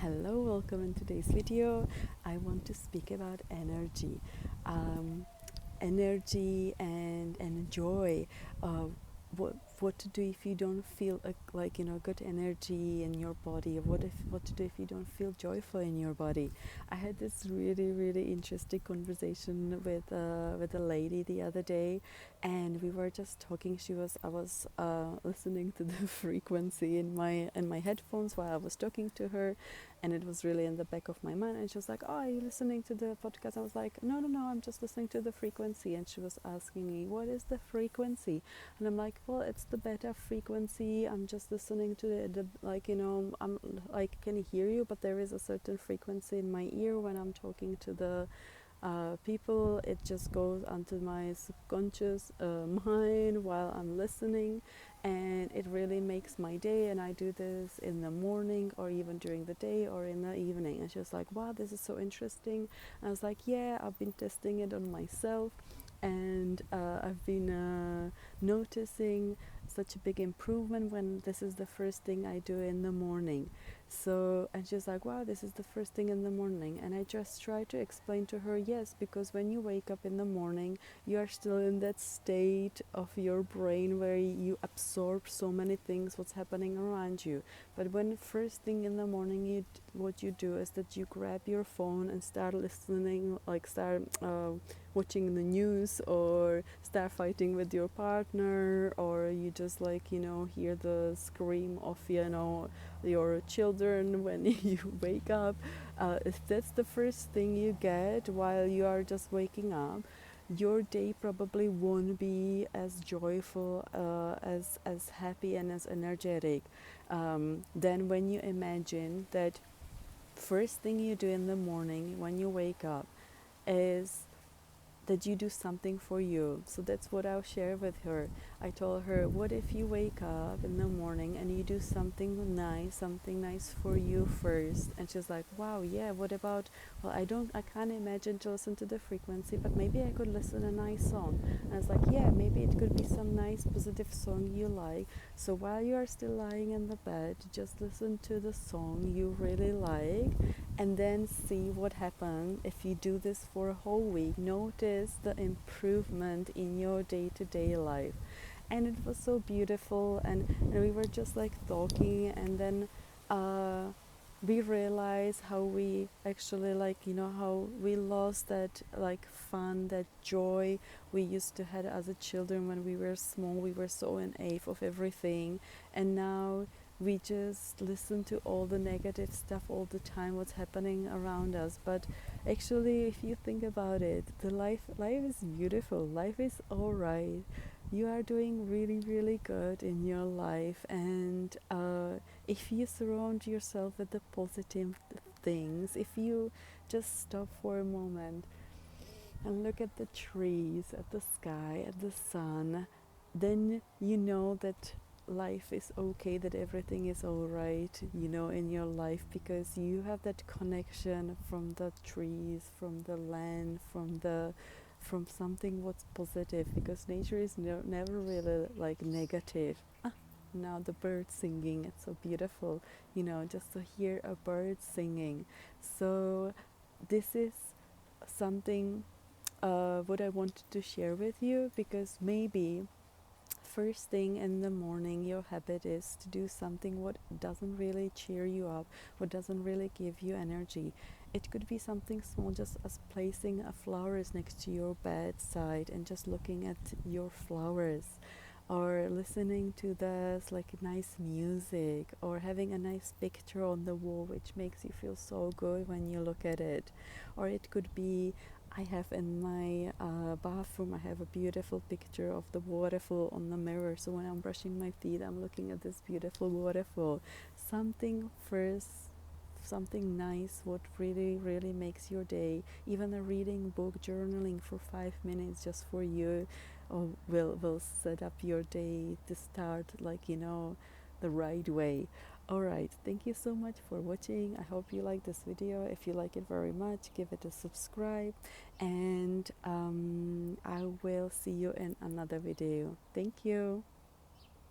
Hello, welcome in today's video. I want to speak about energy. Energy and joy. Uh, what to do if you don't feel good energy in your body? What to do if you don't feel joyful in your body? I had this really interesting conversation with a lady the other day, and we were just talking. I was listening to the frequency in my headphones while I was talking to her, and it was really in the back of my mind. And she was like, "Oh, are you listening to the podcast?" I was like, no, I'm just listening to the frequency. And she was asking me, what is the frequency? And I'm like, well, it's the beta frequency. I'm just listening to I'm like, can hear you, but there is a certain frequency in my ear when I'm talking to the people. It just goes onto my subconscious mind while I'm listening, and it really makes my day. And I do this in the morning or even during the day or in the evening. And she was like, wow, this is so interesting. And I was like, yeah, I've been testing it on myself, and I've been noticing such a big improvement when this is the first thing I do in the morning. So, and she's like, wow, this is the first thing in the morning. And I just try to explain to her, yes, because when you wake up in the morning, you are still in that state of your brain where you absorb so many things, what's happening around you. But when first thing in the morning, what you do is that you grab your phone and start listening, start watching the news, or start fighting with your partner, or you just hear the scream of your children when you wake up. If that's the first thing you get while you are just waking up, your day probably won't be as joyful, as happy and as energetic. Then when you imagine that first thing you do in the morning when you wake up is that you do something for you. So that's what I'll share with her. I told her, what if you wake up in the morning and you do something nice for you first? And she's like, wow, yeah, what about, well, I can't imagine to listen to the frequency, but maybe I could listen to a nice song. And I was like, yeah, maybe it could be some nice positive song you like. So while you are still lying in the bed, just listen to the song you really like, and then see what happens if you do this for a whole week. Notice the improvement in your day-to-day life. And it was so beautiful, and we were just talking, and then we realized how we actually how we lost that fun, that joy we used to have as a children. When we were small, we were so in awe of everything, and now we just listen to all the negative stuff all the time, what's happening around us. But actually, if you think about it, the life is beautiful, life is all right. You are doing really good in your life, and if you surround yourself with the positive things, if you just stop for a moment and look at the trees, at the sky, at the sun, then you know that life is okay, that everything is all right, in your life, because you have that connection from the trees, from the land, from something what's positive, because nature is never really negative. Now the birds singing, it's so beautiful, just to hear a bird singing. So this is something what I wanted to share with you, because maybe first thing in the morning your habit is to do something what doesn't really cheer you up, what doesn't really give you energy. It could be something small, just as placing a flowers next to your bedside and just looking at your flowers, or listening to this nice music, or having a nice picture on the wall which makes you feel so good when you look at it. Or it could be, I have in my bathroom, I have a beautiful picture of the waterfall on the mirror, so when I'm brushing my teeth, I'm looking at this beautiful waterfall. Something nice, what really makes your day. Even a reading book, journaling for 5 minutes just for you, will set up your day to start the right way. Alright, thank you so much for watching. I hope you like this video. If you like it very much, give it a subscribe, and I will see you in another video. Thank you.